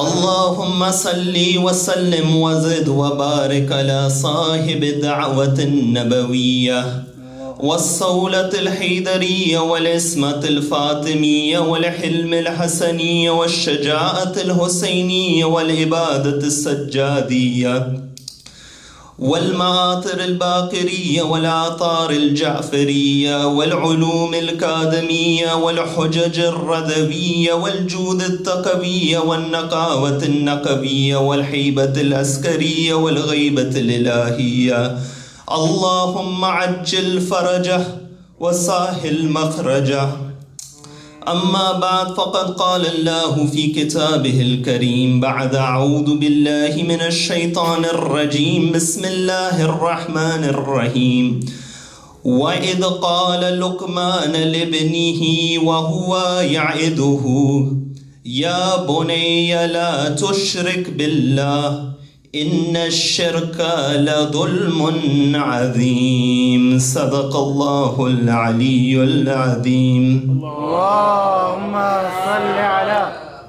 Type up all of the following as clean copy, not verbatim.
اللهم صل وسلم وزد وبارك على صاحب الدعوة النبوية والصولة الحيدرية والعصمة الفاطمية والحلم الحسنية والشجاعة الحسينية والعبادة السجادية والمعاطر الباقرية والعطار الجعفرية والعلوم الكادمية والحجج الرذوية والجود التقوية والنقاوة النقبية والهيبة العسكرية والغيبة الإلهية. اللهم عجل فرجه وسهل مخرجه. أما بعد، فقد قال الله في كتابه الكريم بعد أعوذ بالله من الشيطان الرجيم بسم الله الرحمن الرحيم. وإذ قال لقمان لابنه وهو يعظه يا بني لا تشرك بالله إن الشرك لظلم عظيم. صدق الله العلي العظيم. اللهم صل على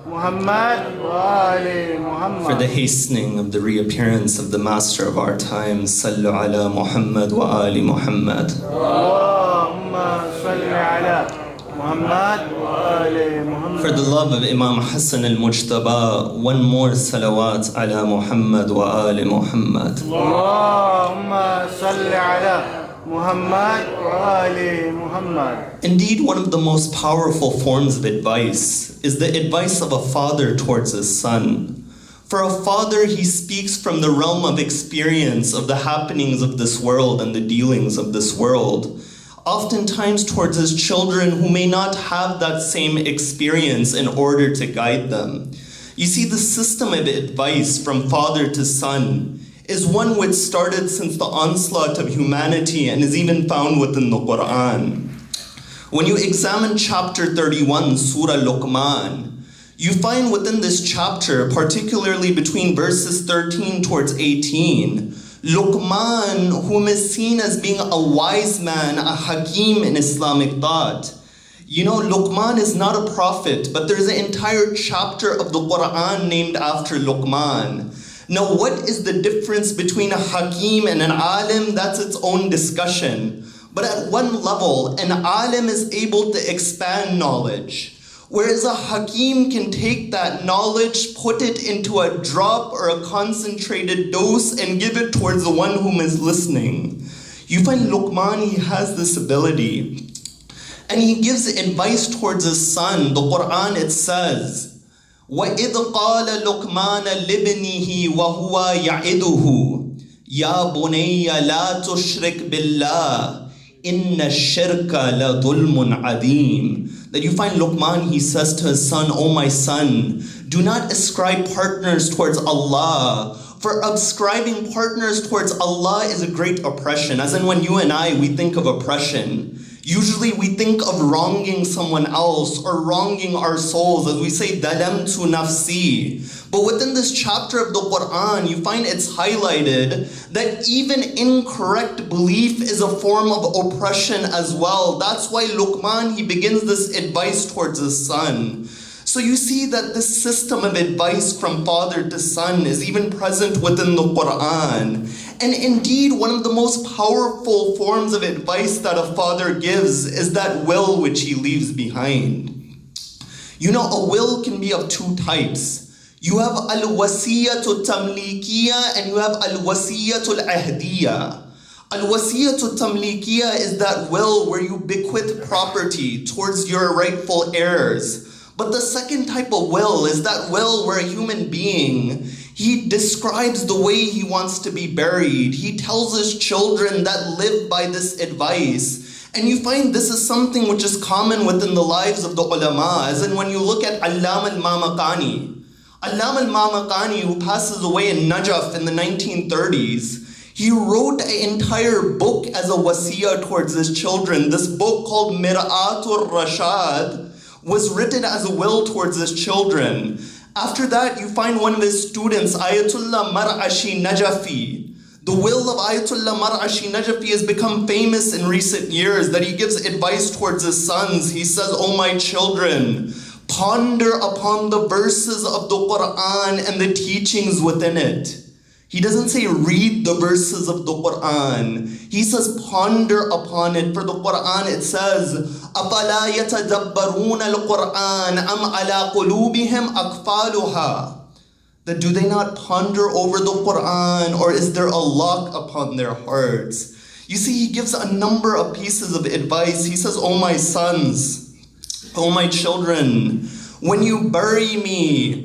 محمد وآل محمد. For the hastening of the reappearance of the master of our times, sallu ala Muhammad wa ali Muhammad. اللهم صل على محمد وآل محمد. For the love of Imam Al-Hassan al-Mujtaba, one more salawat ala Muhammad wa ali Muhammad. اللهم صل على محمد وآل محمد. Indeed, one of the most powerful forms of advice is the advice of a father towards his son. For a father, he speaks from the realm of experience of the happenings of this world and the dealings of this world, oftentimes towards his children who may not have that same experience in order to guide them. You see, the system of advice from father to son is one which started since the onslaught of humanity and is even found within the Quran. When you examine chapter 31, Surah Luqman, you find within this chapter, particularly between verses 13 towards 18, Luqman, whom is seen as being a wise man, a hakim in Islamic thought. You know, Luqman is not a prophet, but there's an entire chapter of the Quran named after Luqman. Now, what is the difference between a hakim and an alim? That's its own discussion. But at one level, an alim is able to expand knowledge, whereas a hakim can take that knowledge, put it into a drop or a concentrated dose and give it towards the one whom is listening. You find Luqman, he has this ability. And he gives advice towards his son. The Quran, it says, وَإِذْ قَالَ لُقْمَانَ لِابْنِهِ وَهُوَ يَعِظُهُ يَا بُنَيَّ لَا تُشْرِكْ بِاللَّهِ إِنَّ الشِّرْكَ لَظُلْمٌ عَظِيمٌ. That you find Luqman, he says to his son, "O my son, do not ascribe partners towards Allah. For ascribing partners towards Allah is a great oppression." As in when you and I, we think of oppression, usually we think of wronging someone else or wronging our souls, as we say, "Dalamtu nafsi." But within this chapter of the Quran, you find it's highlighted that even incorrect belief is a form of oppression as well. That's why Luqman, he begins this advice towards his son. So you see that this system of advice from father to son is even present within the Quran. And indeed, one of the most powerful forms of advice that a father gives is that will which he leaves behind. You know, a will can be of two types. You have al-wasiyatul tamlikiya and you have al-wasiyatul ahdiya. Al-wasiyatul tamlikiya is that will where you bequeath property towards your rightful heirs. But the second type of will is that will where a human being, he describes the way he wants to be buried. He tells his children that live by this advice. And you find this is something which is common within the lives of the ulama. As in when you look at Allama al-Mamaqani, Allama al-Mamaqani, who passes away in Najaf in the 1930s, he wrote an entire book as a wasiyah towards his children. This book called Mir'atul Rashad was written as a will towards his children. After that, you find one of his students, Ayatollah Mar'ashi Najafi. The will of Ayatollah Mar'ashi Najafi has become famous in recent years, that he gives advice towards his sons. He says, "O my children, ponder upon the verses of the Quran and the teachings within it. He doesn't say read the verses of the Quran. He says ponder upon it. For the Quran it says, أَفَلَا يَتَدَبَّرُونَ الْقُرْآنَ أَمْ عَلَىٰ قُلُوبِهِمْ أَقْفَالُهَا. That do they not ponder over the Quran, or is there a lock upon their hearts? You see, he gives a number of pieces of advice. He says, "O my sons, O my children, when you bury me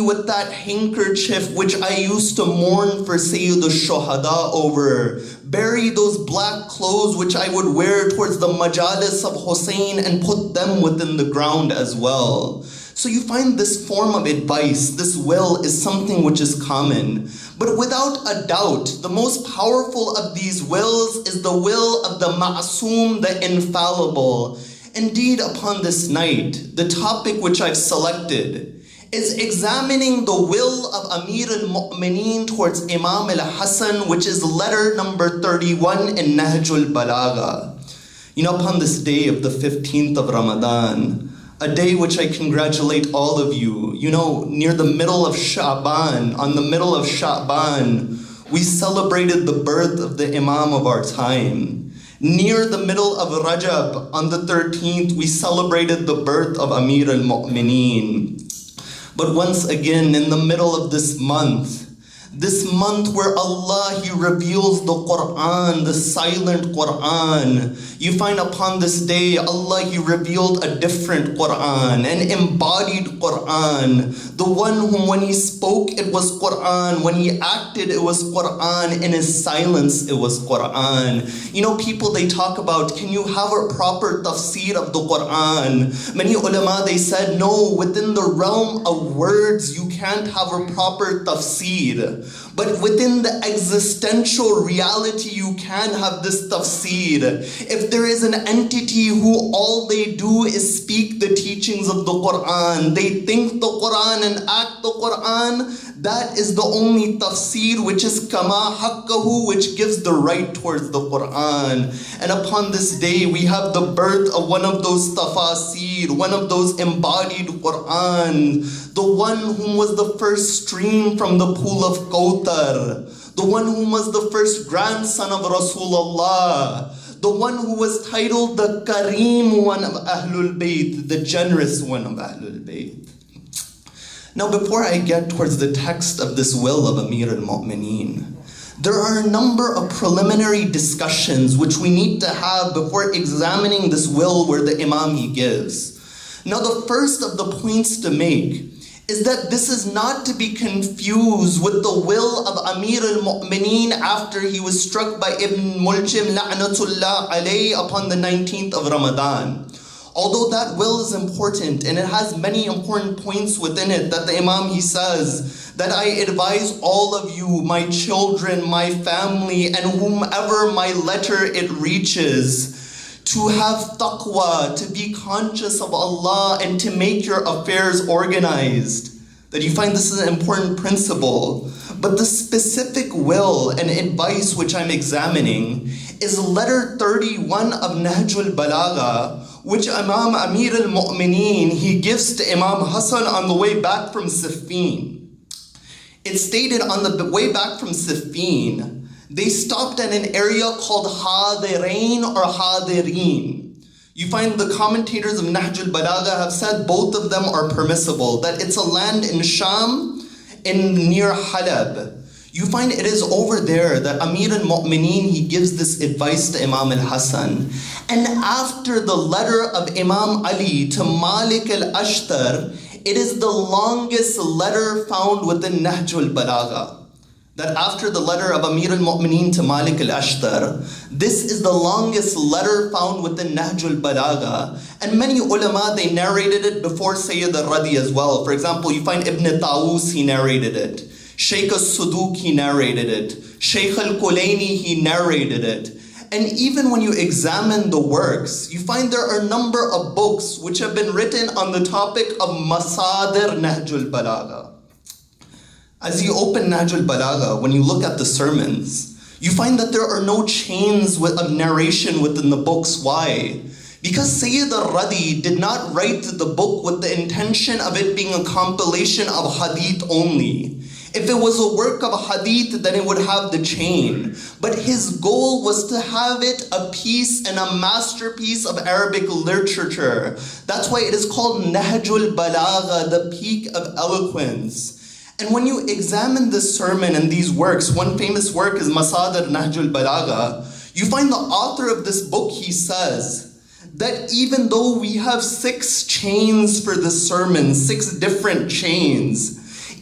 with that handkerchief which I used to mourn for Sayyid al-Shuhada over. Bury those black clothes which I would wear towards the majalis of Hussein and put them within the ground as well." So you find this form of advice, this will, is something which is common. But without a doubt, the most powerful of these wills is the will of the ma'soom, the infallible. Indeed, upon this night, the topic which I've selected is examining the will of Amir al-Mu'mineen towards Imam Al-Hassan, which is letter number 31 in Nahj al-Balagha. You know, upon this day of the 15th of Ramadan, a day which I congratulate all of you. You know, near the middle of Sha'ban, on the middle of Sha'ban, we celebrated the birth of the Imam of our time. Near the middle of Rajab, on the 13th, we celebrated the birth of Amir al-Mu'mineen. But once again, in the middle of this month where Allah, He reveals the Quran, the silent Quran, you find upon this day, Allah, He revealed a different Quran, an embodied Quran, the one whom when He spoke, it was Quran, when He acted, it was Quran, in His silence, it was Quran. You know, people, they talk about, can you have a proper tafsir of the Quran? Many ulama, they said, no, within the realm of words, you can't have a proper tafsir. But within the existential reality, you can have this tafsir. If there is an entity who all they do is speak the teachings of the Quran, they think the Quran and act the Quran, that is the only tafsir which is kama haqqahu, which gives the right towards the Quran. And upon this day, we have the birth of one of those tafasir, one of those embodied Quran, the one whom was the first stream from the pool of Kautar, the one whom was the first grandson of Rasulullah, the one who was titled the Kareem one of Ahlul Bayt, the generous one of Ahlul Bayt. Now, before I get towards the text of this will of Amir al-Mu'mineen, there are a number of preliminary discussions which we need to have before examining this will where the Imam he gives. Now, the first of the points to make is that this is not to be confused with the will of Amir al-Mu'mineen after he was struck by Ibn Muljim la'natullah alayhi upon the 19th of Ramadan. Although that will is important and it has many important points within it that the Imam he says that I advise all of you, my children, my family, and whomever my letter it reaches, to have taqwa, to be conscious of Allah and to make your affairs organized. That you find this is an important principle. But the specific will and advice which I'm examining is letter 31 of Nahj al-Balagha, which Imam Amir al-Mu'mineen, he gives to Imam Hasan on the way back from Siffin. It's stated on the way back from Siffin, they stopped at an area called Hadirain or Hadirin. You find the commentators of Nahj al-Balagha have said both of them are permissible, that it's a land in Sham, near Halab. You find it is over there that Amir al-Mu'mineen, he gives this advice to Imam Al-Hassan. And after the letter of Imam Ali to Malik al-Ashtar, it is the longest letter found within Nahj al-Balagha. That after the letter of Amir al-Mu'mineen to Malik al-Ashtar, this is the longest letter found within Nahj al-Balagha. And many ulama, they narrated it before Sayyid al-Radi as well. For example, you find Ibn Tawus, he narrated it. Shaykh al-Suduq, he narrated it. Shaykh al-Kulaini, he narrated it. And even when you examine the works, you find there are a number of books which have been written on the topic of Masadir Nahj al-Balagha. As you open Nahj al-Balagha, when you look at the sermons, you find that there are no chains of narration within the books. Why? Because Sayyid al-Radi did not write the book with the intention of it being a compilation of hadith only. If it was a work of hadith, then it would have the chain. But his goal was to have it a piece and a masterpiece of Arabic literature. That's why it is called Nahjul Balagha, the peak of eloquence. And when you examine this sermon and these works, one famous work is Masadar Nahjul Balagha, you find the author of this book, he says, that even though we have 6 chains for the sermon, 6 different chains,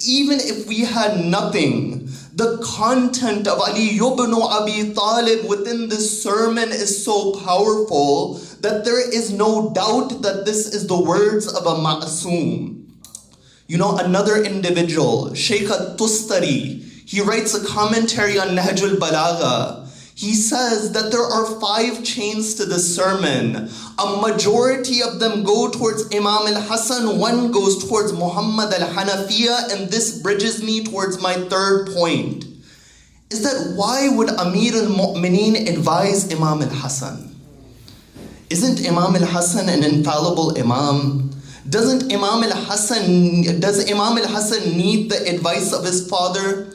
even if we had nothing, the content of Ali ibn Abi Talib within this sermon is so powerful that there is no doubt that this is the words of a ma'soom. You know, another individual, Shaykh al-Tustari, he writes a commentary on Nahjul Balagha. He says that there are 5 chains to the sermon. A majority of them go towards Imam Al-Hassan, 1 goes towards Muhammad al-Hanafiya, and this bridges me towards my 3rd point. Is that why would Amir al-Mu'mineen advise Imam Al-Hassan? Isn't Imam Al-Hassan an infallible Imam? Does Imam Al-Hassan need the advice of his father?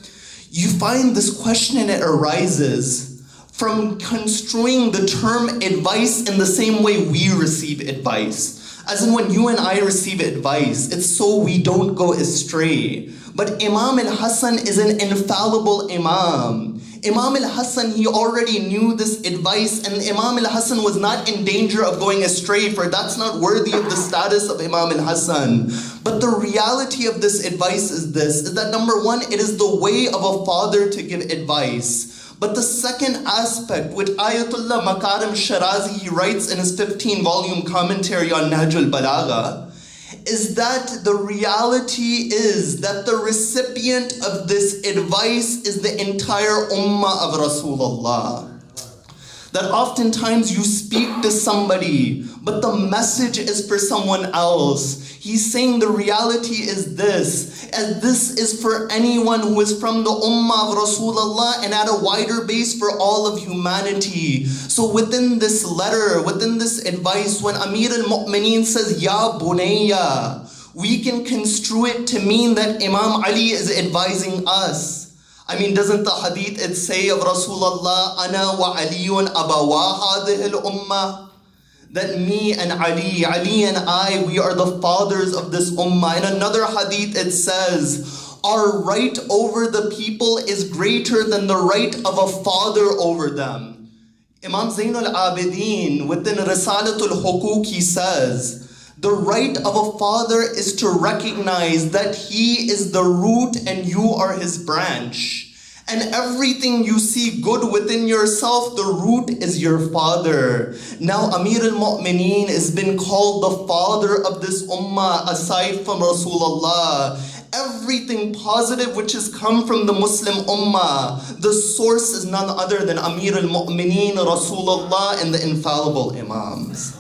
You find this question and it arises from construing the term advice in the same way we receive advice. As in when you and I receive advice, it's so we don't go astray. But Imam Al-Hassan is an infallible Imam. Imam Al-Hassan, he already knew this advice, and Imam Al-Hassan was not in danger of going astray, for that's not worthy of the status of Imam Al-Hassan. But the reality of this advice is this, is that number 1, it is the way of a father to give advice. But the second aspect, which Ayatollah Makarim Shirazi, he writes in his 15-volume commentary on Nahjul Balagha, is that the reality is that the recipient of this advice is the entire ummah of Rasulullah. That oftentimes you speak to somebody, but the message is for someone else. He's saying the reality is this, and this is for anyone who is from the ummah of Rasulullah and at a wider base for all of humanity. So within this letter, within this advice, when Amir al-Mu'mineen says, Ya Bunayya, we can construe it to mean that Imam Ali is advising us. I mean, doesn't the hadith it say of Rasulullah, Ana wa Aliyun abawa hadhihi al-ummah? That me and Ali and I, we are the fathers of this ummah. In another hadith it says, our right over the people is greater than the right of a father over them. Imam Zain al-Abidin within Risalatul Hukuk, he says, the right of a father is to recognize that he is the root and you are his branch. And everything you see good within yourself, the root is your father. Now Amir al-Mu'mineen has been called the father of this ummah aside from Rasulullah. Everything positive which has come from the Muslim ummah, the source is none other than Amir al-Mu'mineen, Rasulullah, and the infallible Imams.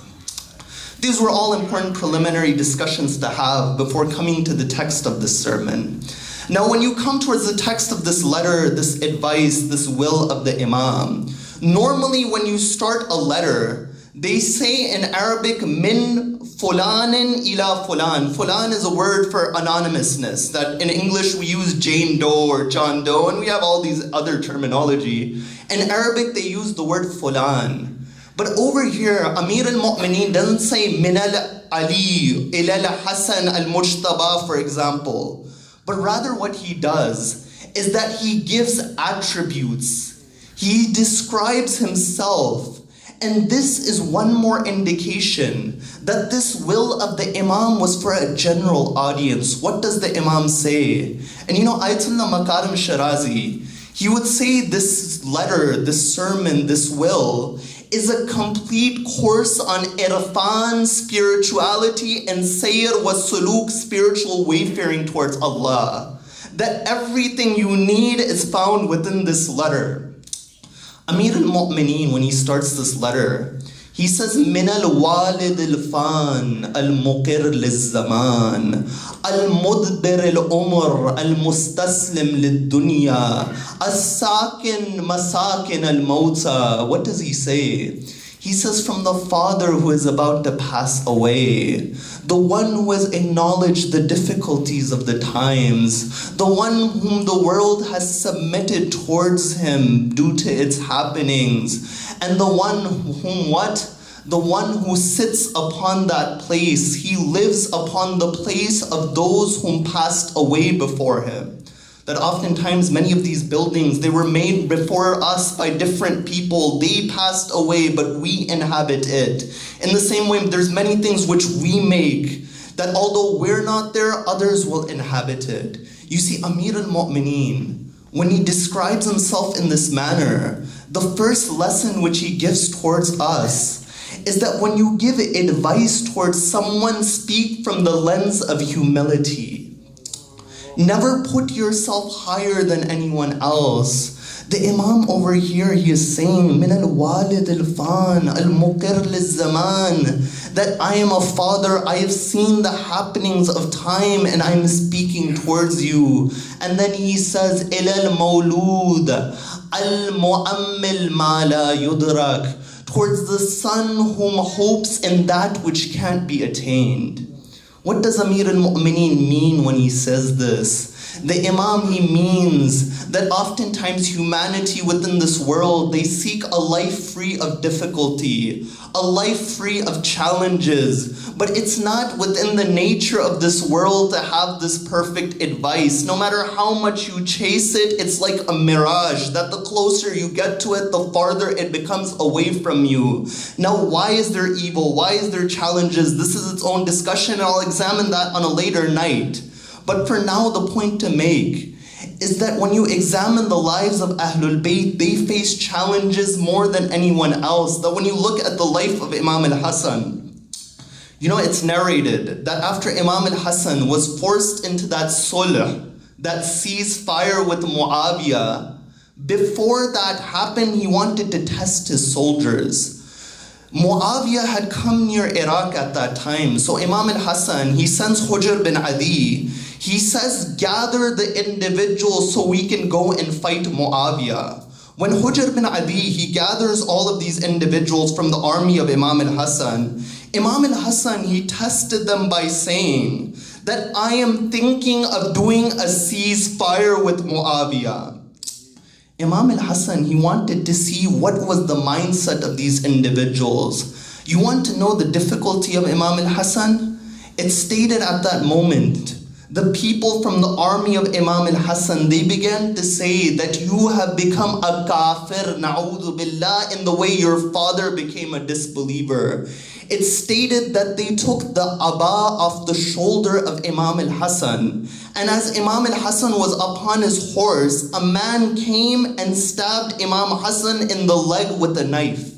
These were all important preliminary discussions to have before coming to the text of this sermon. Now, when you come towards the text of this letter, this advice, this will of the Imam, normally when you start a letter, they say in Arabic, min fulanin ila fulan. Fulan is a word for anonymousness, that in English we use Jane Doe or John Doe, and we have all these other terminology. In Arabic, they use the word fulan. But over here, Amir al-Mu'mineen doesn't say min al-Ali, ila al-Hasan al-Mujtaba, for example. But rather what he does is that he gives attributes. He describes himself. And this is one more indication that this will of the Imam was for a general audience. What does the Imam say? And you know, Ayatollah Makarim Shirazi, he would say this letter, this sermon, this will, is a complete course on irfan, spirituality, and sayr wa suluk, spiritual wayfaring towards Allah. That everything you need is found within this letter. Amir al-Mu'mineen, when he starts this letter, he says, min al-walid al-fan, al-muqir liz-zaman, al-mudbir al-umr, al-mustaslim lid-dunya, as-sakin masakin al-mawta. What does he say? He says, from the father who is about to pass away, the one who has acknowledged the difficulties of the times, the one whom the world has submitted towards him due to its happenings, and the one whom what? The one who sits upon that place. He lives upon the place of those whom passed away before him. That oftentimes many of these buildings, they were made before us by different people. They passed away, but we inhabit it. In the same way, there's many things which we make, that although we're not there, others will inhabit it. You see, Amir al-Mu'mineen, when he describes himself in this manner, the first lesson which he gives towards us is that when you give advice towards someone, speak from the lens of humility. Never put yourself higher than anyone else. The Imam over here, he is saying, min al-walid al-fan, al-muqir liz-zaman, that I am a father, I have seen the happenings of time and I'm speaking towards you. And then he says, ilal mawlud, al-mu'ammil ma la yudrak, towards the son whom hopes in that which can't be attained. What does Amir al-Mu'mineen mean when he says this? The Imam, he means that oftentimes humanity within this world, they seek a life free of difficulty, a life free of challenges. But it's not within the nature of this world to have this perfect advice. No matter how much you chase it, it's like a mirage, that the closer you get to it, the farther it becomes away from you. Now, why is there evil? Why is there challenges? This is its own discussion, and I'll examine that on a later night. But for now, the point to make is that when you examine the lives of Ahlul Bayt, they face challenges more than anyone else. That when you look at the life of Imam Al-Hassan, you know, it's narrated that after Imam Al-Hassan was forced into that sulh, that ceasefire with Muawiyah, before that happened, he wanted to test his soldiers. Muawiyah had come near Iraq at that time. So Imam Al-Hassan, he sends Hujr bin Adi. He says, gather the individuals so we can go and fight Muawiyah. When Hujr bin Adi, he gathers all of these individuals from the army of Imam Al-Hassan, Imam Al-Hassan, he tested them by saying that I am thinking of doing a ceasefire with Muawiyah. Imam Al-Hassan, he wanted to see what was the mindset of these individuals. You want to know the difficulty of Imam Al-Hassan? It's stated at that moment, the people from the army of Imam Al-Hassan, they began to say that you have become a kafir, na'udhu billah, in the way your father became a disbeliever. It's stated that they took the aba off the shoulder of Imam Al-Hassan. And as Imam Al-Hassan was upon his horse, a man came and stabbed Imam Hassan in the leg with a knife.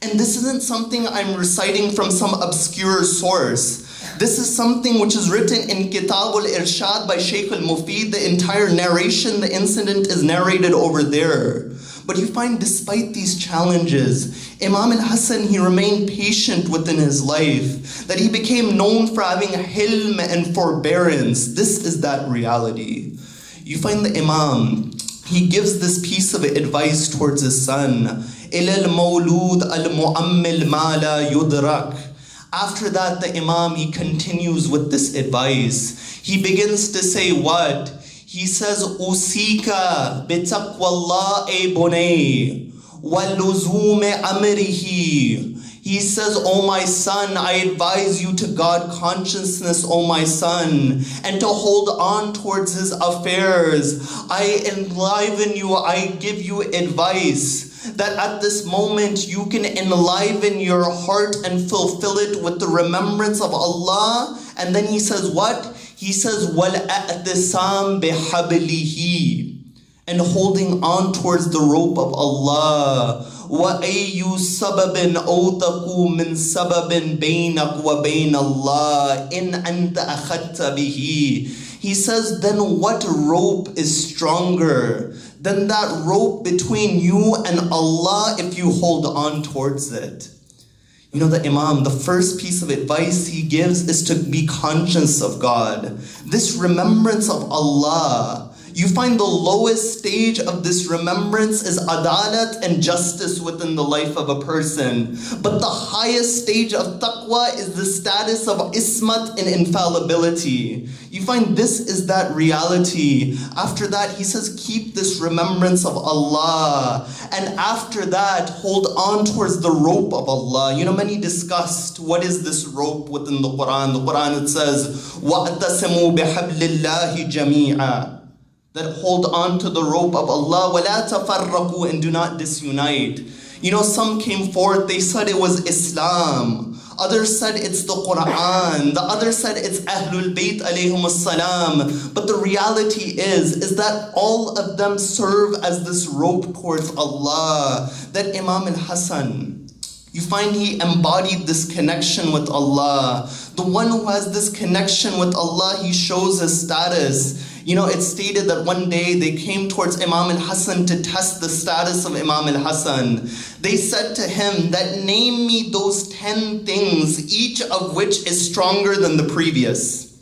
And this isn't something I'm reciting from some obscure source. This is something which is written in Kitab al-Irshad by Shaykh al-Mufid. The entire narration, the incident is narrated over there. But you find despite these challenges, Imam Al-Hassan, he remained patient within his life, that he became known for having hilm and forbearance. This is that reality. You find the Imam, he gives this piece of advice towards his son, إِلَى الْمَوْلُودِ الْمُؤَمِّلْ مَا لَا يُدْرَكْ. After that, the Imam, he continues with this advice. He begins to say what? He says, Usika bitaqwa Allah bunay wa luzum amrihi. He says, O my son, I advise you to God consciousness, O my son, and to hold on towards his affairs. I enliven you, I give you advice that at this moment you can enliven your heart and fulfill it with the remembrance of Allah. And then he says what? He says, وَالْأَأْتِسَامْ بِحَبْلِهِ, and holding on towards the rope of Allah. وَأَيُّ سَبَبٍ أَوْتَقُوا مِنْ سَبَبٍ بَيْنَكَ وَبَيْنَ اللَّهِ إِنْ أَنْتَ أَخَذْتَ بِهِ. He says, then what rope is stronger than that rope between you and Allah if you hold on towards it? You know, the Imam, the first piece of advice he gives is to be conscious of God. This remembrance of Allah. You find the lowest stage of this remembrance is adalat and justice within the life of a person. But the highest stage of taqwa is the status of ismat and infallibility. You find this is that reality. After that, he says, keep this remembrance of Allah. And after that, hold on towards the rope of Allah. You know, many discussed what is this rope within the Quran. The Quran, it says, وَأَتَّسِمُوا بِحَبْلِ اللَّهِ جَمِيعًا. That hold on to the rope of Allah, وَلَا تَفَرَّقُوا, and do not disunite. You know, some came forth, they said it was Islam. Others said it's the Quran. The others said it's Ahlul Bayt alayhum salam. But the reality is that all of them serve as this rope towards Allah. That Imam Al-Hassan, you find he embodied this connection with Allah. The one who has this connection with Allah, he shows his status. You know, it's stated that one day they came towards Imam Al-Hassan to test the status of Imam Al-Hassan. They said to him that name me those 10 things, each of which is stronger than the previous.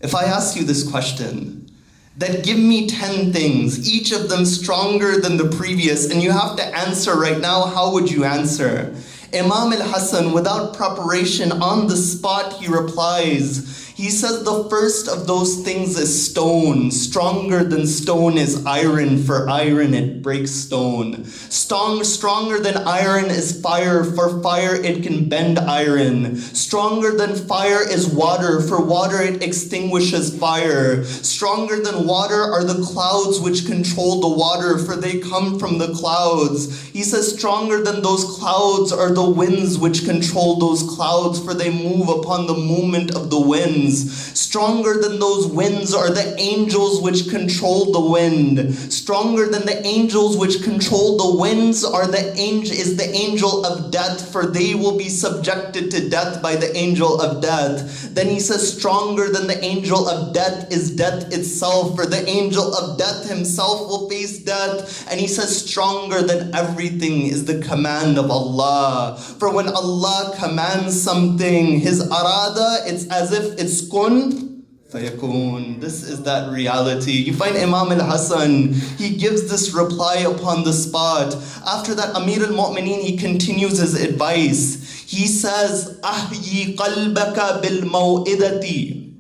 If I ask you this question, that give me 10 things, each of them stronger than the previous, and you have to answer right now, how would you answer? Imam Al-Hassan, without preparation, on the spot, he replies. He says the first of those things is stone. Stronger than stone is iron, for iron it breaks stone. Stronger than iron is fire, for fire it can bend iron. Stronger than fire is water, for water it extinguishes fire. Stronger than water are the clouds which control the water, for they come from the clouds. He says stronger than those clouds are the winds which control those clouds, for they move upon the movement of the winds. Stronger than those winds are the angels which control the wind. Stronger than the angels which control the winds is the angel of death, for they will be subjected to death by the angel of death. Then he says stronger than the angel of death is death itself, for the angel of death himself will face death. And he says stronger than everything is the command of Allah. For when Allah commands something, his arada, it's as if it's kun fayakun. This is that reality. You find Imam Al-Hassan, he gives this reply upon the spot. After that, Amir al-Mu'mineen, he continues his advice. He says, Ahyi qalbaka bil maw'idati.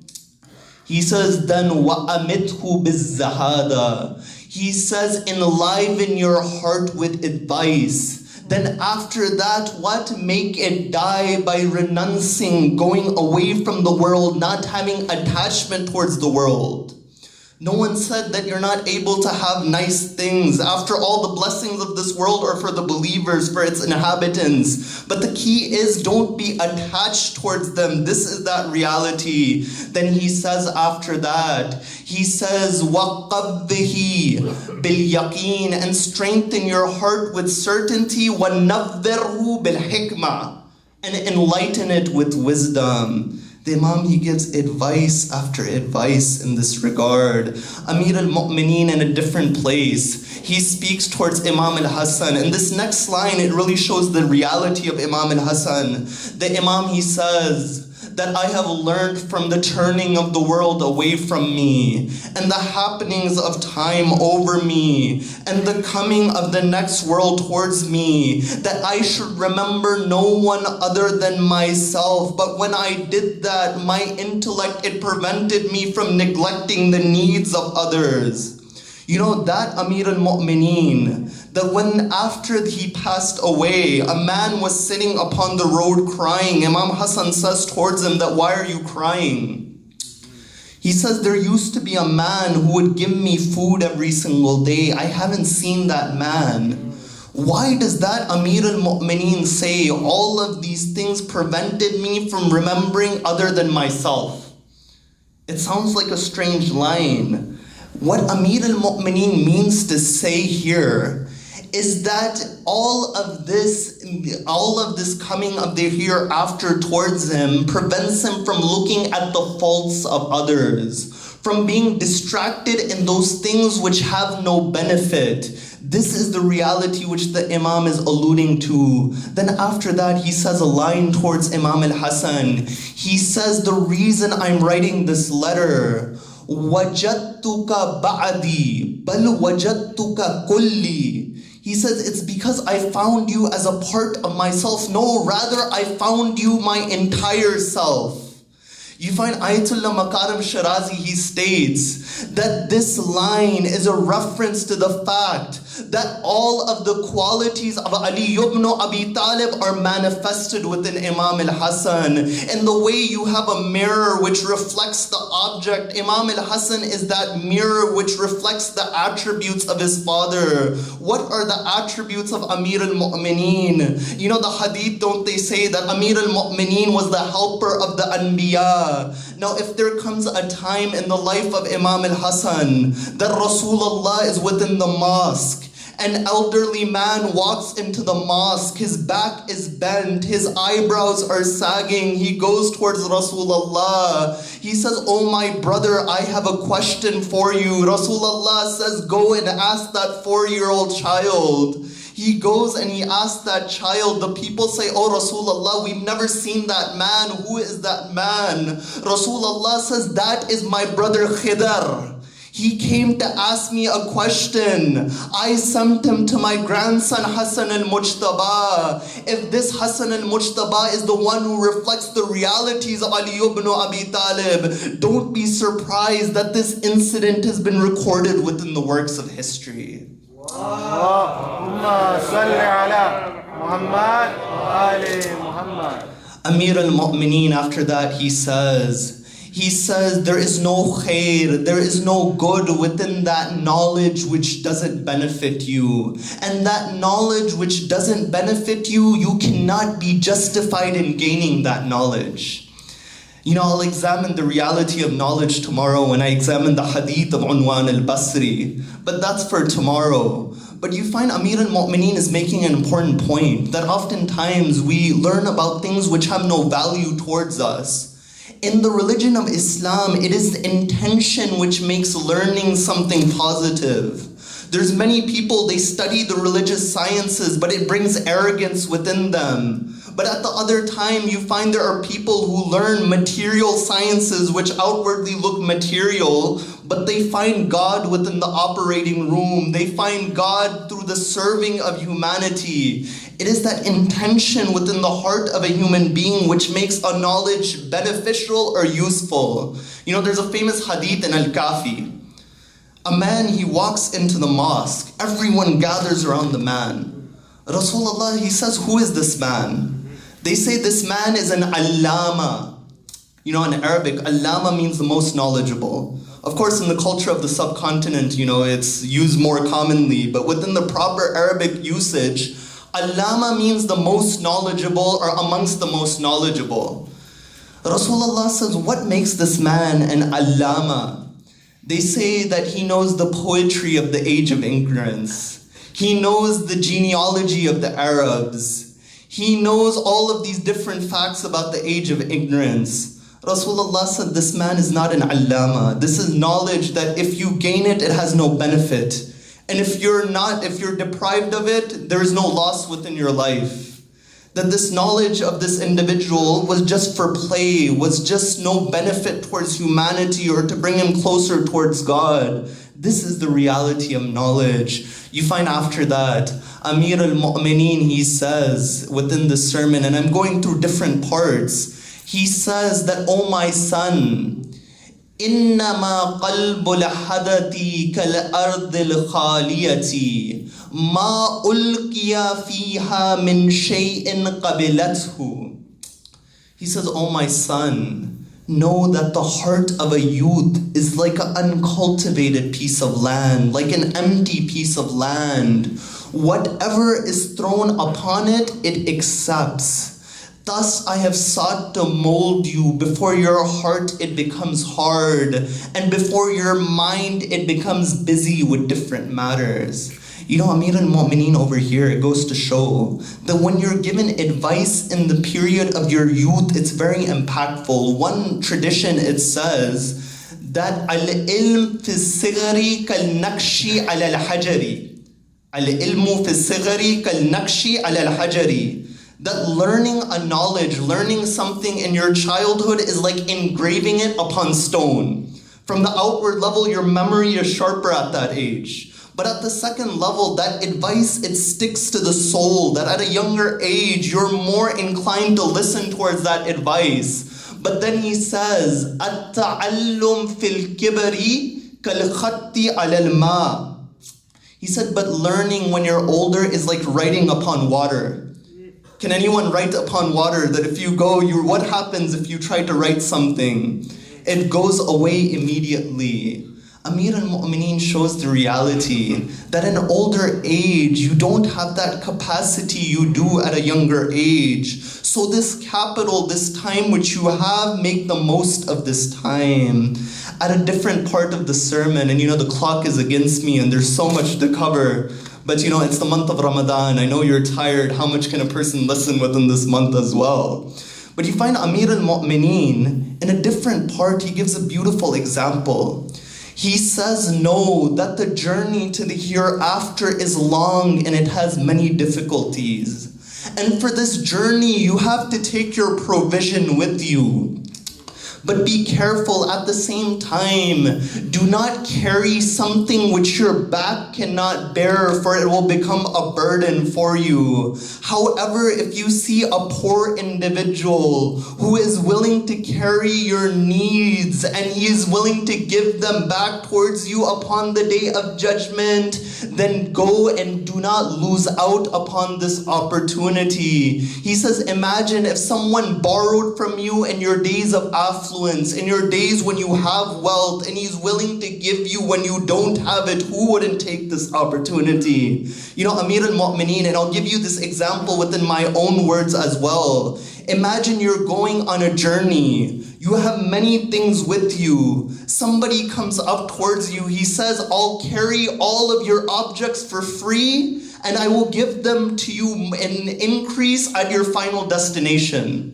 He says, then wa'amithu biz zahada. He says, enliven your heart with advice. Then after that, what? Make it die by renouncing, going away from the world, not having attachment towards the world. No one said that you're not able to have nice things. After all, the blessings of this world are for the believers, for its inhabitants. But the key is don't be attached towards them. This is that reality. Then he says after that, he says, وَقَبِّهِ بِالْيَقِينِ, and strengthen your heart with certainty, وَنَذِّرْهُ بِالْحِكْمَةِ, and enlighten it with wisdom. The Imam, he gives advice after advice in this regard. Amir al-Mu'mineen, in a different place, he speaks towards Imam Al-Hassan. In this next line, it really shows the reality of Imam Al-Hassan. The Imam, he says that I have learned from the turning of the world away from me, and the happenings of time over me, and the coming of the next world towards me, that I should remember no one other than myself. But when I did that, my intellect, it prevented me from neglecting the needs of others. You know, that Amir al-Mu'mineen, that when after he passed away, a man was sitting upon the road crying. Imam Hassan says towards him that, why are you crying? He says, there used to be a man who would give me food every single day. I haven't seen that man. Why does that Amir al-Mu'mineen say, all of these things prevented me from remembering other than myself? It sounds like a strange line. What Amir al-Mu'mineen means to say here is that all of this coming of the hereafter towards him prevents him from looking at the faults of others, from being distracted in those things which have no benefit. This is the reality which the Imam is alluding to. Then after that, he says a line towards Imam Al-Hassan. He says, the reason I'm writing this letter, وَجَدْتُكَ بَعْدِي بَلْ وَجَدْتُكَ كُلِّي. He says, it's because I found you as a part of myself. No, rather I found you my entire self. You find Ayatollah Makarim Shirazi, he states that this line is a reference to the fact that all of the qualities of Ali ibn Abi Talib are manifested within Imam Al-Hassan. In the way you have a mirror which reflects the object, Imam Al-Hassan is that mirror which reflects the attributes of his father. What are the attributes of Amir al-Mu'mineen? You know the hadith, don't they say that Amir al-Mu'mineen was the helper of the Anbiya? Now if there comes a time in the life of Imam Al-Hassan that Rasulullah is within the mosque, an elderly man walks into the mosque, his back is bent, his eyebrows are sagging, he goes towards Rasulullah. He says, oh my brother, I have a question for you. Rasulullah says, go and ask that 4-year-old child. He goes and he asks that child. The people say, oh Rasulullah, we've never seen that man. Who is that man? Rasulullah says, that is my brother Khidr. He came to ask me a question. I sent him to my grandson Hasan al-Mujtaba. If this Hasan al-Mujtaba is the one who reflects the realities of Ali ibn Abi Talib, don't be surprised that this incident has been recorded within the works of history. Allahumma salli ala Muhammad wa ali Muhammad. Amir al-Mu'mineen, after that, he says, there is no khair, there is no good within that knowledge which doesn't benefit you. And that knowledge which doesn't benefit you, you cannot be justified in gaining that knowledge. You know, I'll examine the reality of knowledge tomorrow when I examine the hadith of Unwan al-Basri. But that's for tomorrow. But you find Amir al-Mu'mineen is making an important point, that oftentimes we learn about things which have no value towards us. In the religion of Islam, it is the intention which makes learning something positive. There's many people, they study the religious sciences, but it brings arrogance within them. But at the other time, you find there are people who learn material sciences which outwardly look material, but they find God within the operating room. They find God through the serving of humanity. It is that intention within the heart of a human being which makes a knowledge beneficial or useful. You know, there's a famous hadith in Al-Kafi. A man, he walks into the mosque. Everyone gathers around the man. Rasulullah, he says, who is this man? They say this man is an allama. You know, in Arabic, allama means the most knowledgeable. Of course, in the culture of the subcontinent, you know, it's used more commonly. But within the proper Arabic usage, allama means the most knowledgeable or amongst the most knowledgeable. Rasulullah says, what makes this man an allama? They say that he knows the poetry of the age of ignorance. He knows the genealogy of the Arabs. He knows all of these different facts about the age of ignorance. Rasulullah said, this man is not an allama. This is knowledge that if you gain it, it has no benefit. And if you're deprived of it, there is no loss within your life. That this knowledge of this individual was just for play, was just no benefit towards humanity or to bring him closer towards God. This is the reality of knowledge. You find after that, Amir al-Mu'mineen, he says within the sermon, and I'm going through different parts, he says that, oh my son, إِنَّمَا قَلْبُ الْحَدَثِ كَالْأَرْضِ الْخَالِيَةِ مَا أُلْقِيَ فِيهَا مِنْ شَيْءٍ قَبِلَتْهُ. He says, oh my son, know that the heart of a youth is like an uncultivated piece of land, like an empty piece of land. Whatever is thrown upon it, it accepts. Thus I have sought to mold you. Before your heart it becomes hard, and before your mind it becomes busy with different matters. You know, Amir al-Mu'mineen over here, it goes to show that when you're given advice in the period of your youth, it's very impactful. One tradition, it says that al-ilm fi sigari kal-nakshi ala-al-hajari. Al-ilmu fi sigari kal-nakshi ala-al-hajari. That learning a knowledge, learning something in your childhood is like engraving it upon stone. From the outward level, your memory is sharper at that age. But at the second level, that advice, it sticks to the soul, that at a younger age, you're more inclined to listen towards that advice. But then he says, التعلم في الكبر كالخط على الماء. He said, but learning when you're older is like writing upon water. Can anyone write upon water that if you go, what happens if you try to write something? It goes away immediately. Amir al-Mu'mineen shows the reality that in older age, you don't have that capacity you do at a younger age. So this capital, this time which you have, make the most of this time. At a different part of the sermon, and the clock is against me and there's so much to cover, but it's the month of Ramadan. I know you're tired. How much can a person listen within this month as well? But you find Amir al-Mu'mineen, in a different part, he gives a beautiful example. He says, know that the journey to the hereafter is long and it has many difficulties. And for this journey, you have to take your provision with you. But be careful at the same time. Do not carry something which your back cannot bear, for it will become a burden for you. However, if you see a poor individual who is willing to carry your needs and he is willing to give them back towards you upon the day of judgment, then go and do not lose out upon this opportunity. He says, imagine if someone borrowed from you in your days of affluence, in your days when you have wealth, and he's willing to give you when you don't have it. Who wouldn't take this opportunity? Amir al-Mu'mineen, and I'll give you this example within my own words as well. Imagine you're going on a journey. You have many things with you. Somebody comes up towards you. He says, I'll carry all of your objects for free, and I will give them to you in increase at your final destination.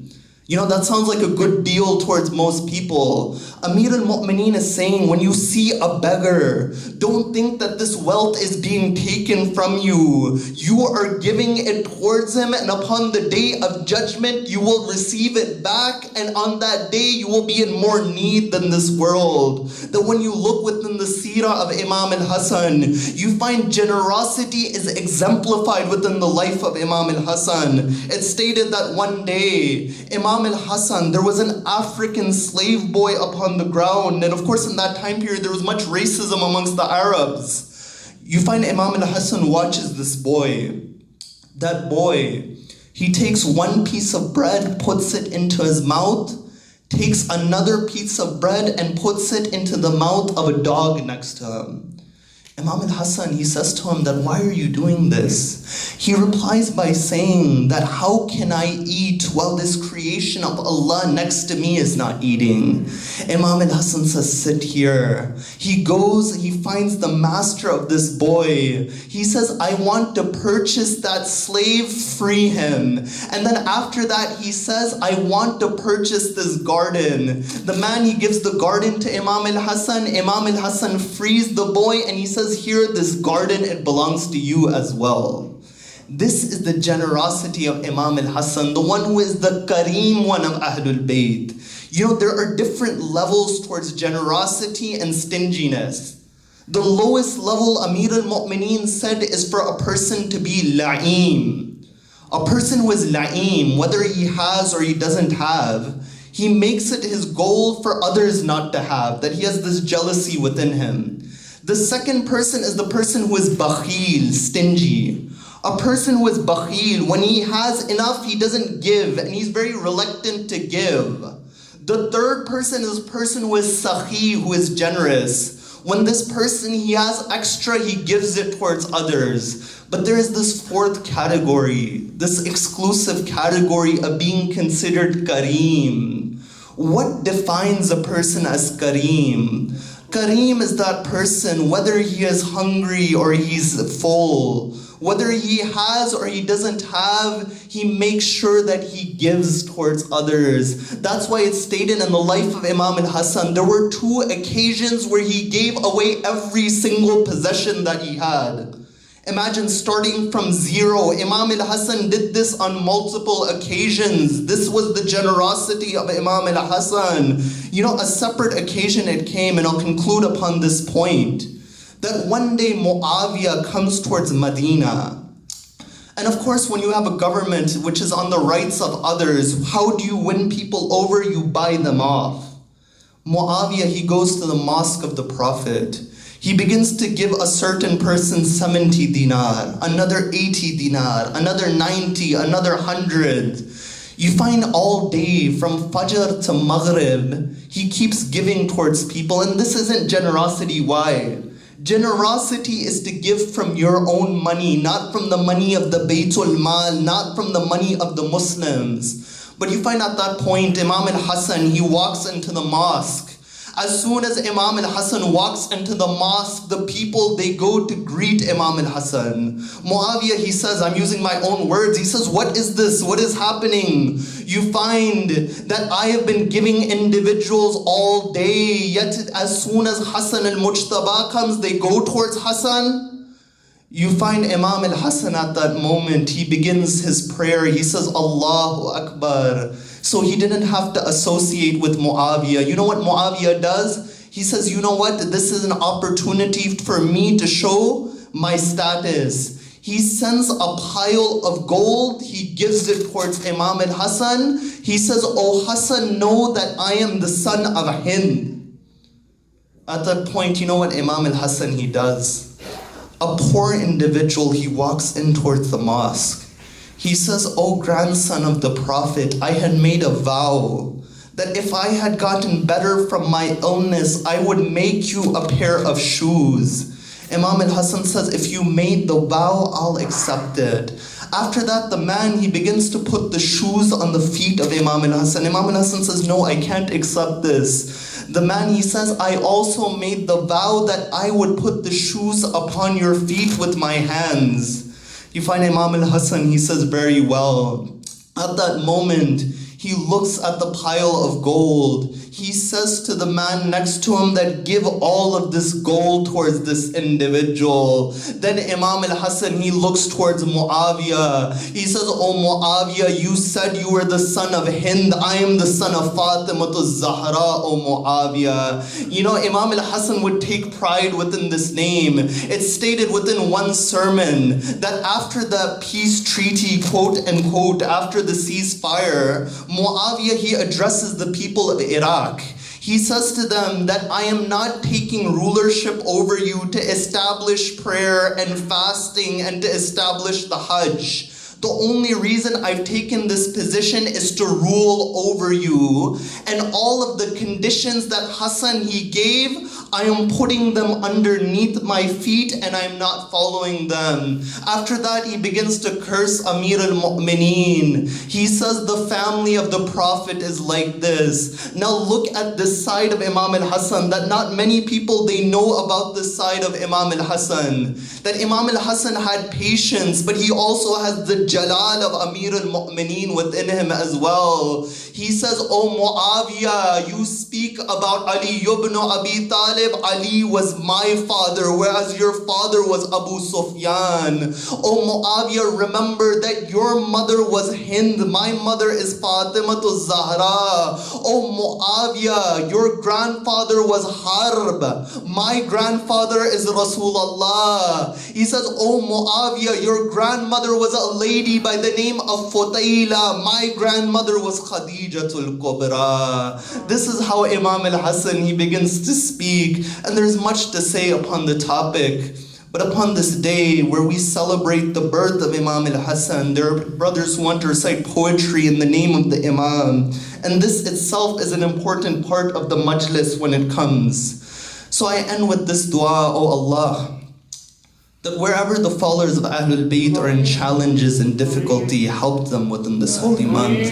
That sounds like a good deal towards most people. Amir al-Mu'mineen is saying, when you see a beggar, don't think that this wealth is being taken from you. You are giving it towards him, and upon the day of judgment, you will receive it back, and on that day, you will be in more need than this world. That when you look within the seerah of Imam Al-Hassan, you find generosity is exemplified within the life of Imam Al-Hassan. It's stated that one day, Imam Al-Hassan, there was an African slave boy upon the ground, and of course in that time period there was much racism amongst the Arabs. You find Imam Al-Hassan watches this boy. That boy, he takes one piece of bread, puts it into his mouth, takes another piece of bread and puts it into the mouth of a dog next to him. Imam Al-Hassan, he says to him that, why are you doing this? He replies by saying that, how can I eat while this creation of Allah next to me is not eating? Imam Al-Hassan says, sit here. He goes, he finds the master of this boy. He says, I want to purchase that slave, free him. And then after that, he says, I want to purchase this garden. The man, he gives the garden to Imam Al-Hassan. Imam Al-Hassan frees the boy and he says, here, this garden, it belongs to you as well. This is the generosity of Imam Al-Hassan, the one who is the Kareem one of Ahlul Bayt. There are different levels towards generosity and stinginess. The lowest level, Amir al-Mu'mineen said, is for a person to be la'im. A person who is la'im, whether he has or he doesn't have, he makes it his goal for others not to have, that he has this jealousy within him. The second person is the person who is bakhil, stingy. A person who is bakhil, when he has enough, he doesn't give, and he's very reluctant to give. The third person is a person who is sakhi, who is generous. When this person, he has extra, he gives it towards others. But there is this fourth category, this exclusive category of being considered kareem. What defines a person as kareem? Kareem is that person, whether he is hungry or he's full, whether he has or he doesn't have, he makes sure that he gives towards others. That's why it's stated in the life of Imam Al-Hassan, there were 2 occasions where he gave away every single possession that he had. Imagine starting from zero. Imam Al-Hassan did this on multiple occasions. This was the generosity of Imam Al-Hassan. You know, a separate occasion it came, and I'll conclude upon this point, that one day Muawiyah comes towards Medina. And of course, when you have a government which is on the rights of others, how do you win people over? You buy them off. Muawiyah, he goes to the mosque of the Prophet. He begins to give a certain person 70 dinar, another 80 dinar, another 90, another 100. You find all day from Fajr to Maghrib, he keeps giving towards people. And this isn't generosity. Why? Generosity is to give from your own money, not from the money of the Baytul Mal, not from the money of the Muslims. But you find at that point, Imam Al-Hassan, he walks into the mosque. As soon as Imam Al-Hassan walks into the mosque, the people, they go to greet Imam Al-Hassan. Muawiyah, he says, I'm using my own words, he says, what is this? What is happening? You find that I have been giving individuals all day, yet as soon as Hasan al-Mujtaba comes, they go towards Hasan. You find Imam Al-Hassan at that moment, he begins his prayer, he says, Allahu Akbar. So he didn't have to associate with Muawiyah. You know what Muawiyah does? He says, you know what? This is an opportunity for me to show my status. He sends a pile of gold. He gives it towards Imam Al-Hassan. He says, oh Hassan, know that I am the son of Hind. At that point, you know what Imam Al-Hassan, he does? A poor individual, he walks in towards the mosque. He says, oh grandson of the Prophet, I had made a vow that if I had gotten better from my illness, I would make you a pair of shoes. Imam Al-Hassan says, if you made the vow, I'll accept it. After that, the man, he begins to put the shoes on the feet of Imam Al-Hassan. Imam Al-Hassan says, no, I can't accept this. The man, he says, I also made the vow that I would put the shoes upon your feet with my hands. You find Imam Al-Hassan, he says very well. At that moment, he looks at the pile of gold. He says to the man next to him that give all of this gold towards this individual. Then Imam Al-Hassan, he looks towards Muawiyah. He says, oh Muawiyah, you said you were the son of Hind. I am the son of Fatimatu Zahra, oh Muawiyah. You know, Imam Al-Hassan would take pride within this name. It's stated within one sermon that after the peace treaty, quote unquote, after the ceasefire, Muawiyah, he addresses the people of Iraq. He says to them that I am not taking rulership over you to establish prayer and fasting and to establish the Hajj. The only reason I've taken this position is to rule over you. And all of the conditions that Hasan, he gave, I am putting them underneath my feet and I'm not following them. After that, he begins to curse Amir al-Mu'mineen. He says the family of the Prophet is like this. Now look at this side of Imam Al-Hassan that not many people, they know about this side of Imam Al-Hassan. That Imam Al-Hassan had patience, but he also has the Jalal of Amir al-Mu'mineen within him as well. He says, oh Muawiyah, you speak about Ali ibn Abi Talib. Ali was my father, whereas your father was Abu Sufyan. Oh Muawiyah, remember that your mother was Hind. My mother is Fatimatu Zahra. Oh Muawiyah, your grandfather was Harb. My grandfather is Rasulullah. He says, oh Muawiyah, your grandmother was a lady by the name of Futayla. My grandmother was Khadijatul Kubra. This is how Imam Al-Hassan, he begins to speak. And there's much to say upon the topic. But upon this day where we celebrate the birth of Imam Al-Hassan, there are brothers who want to recite poetry in the name of the Imam. And this itself is an important part of the majlis when it comes. So I end with this dua, O Allah, that wherever the followers of Ahlul Bayt are in challenges and difficulty, help them within this holy month.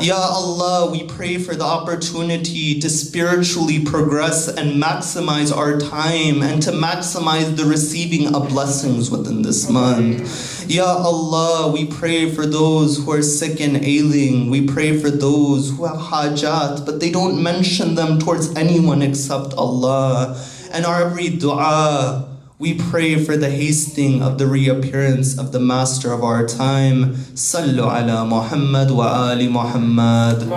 Ya Allah, we pray for the opportunity to spiritually progress and maximize our time and to maximize the receiving of blessings within this month. Ya Allah, we pray for those who are sick and ailing. We pray for those who have hajat, but they don't mention them towards anyone except Allah. And our every dua, We pray for the hastening of the reappearance of the Master of our time. Sallu ala Muhammad wa ali Muhammad.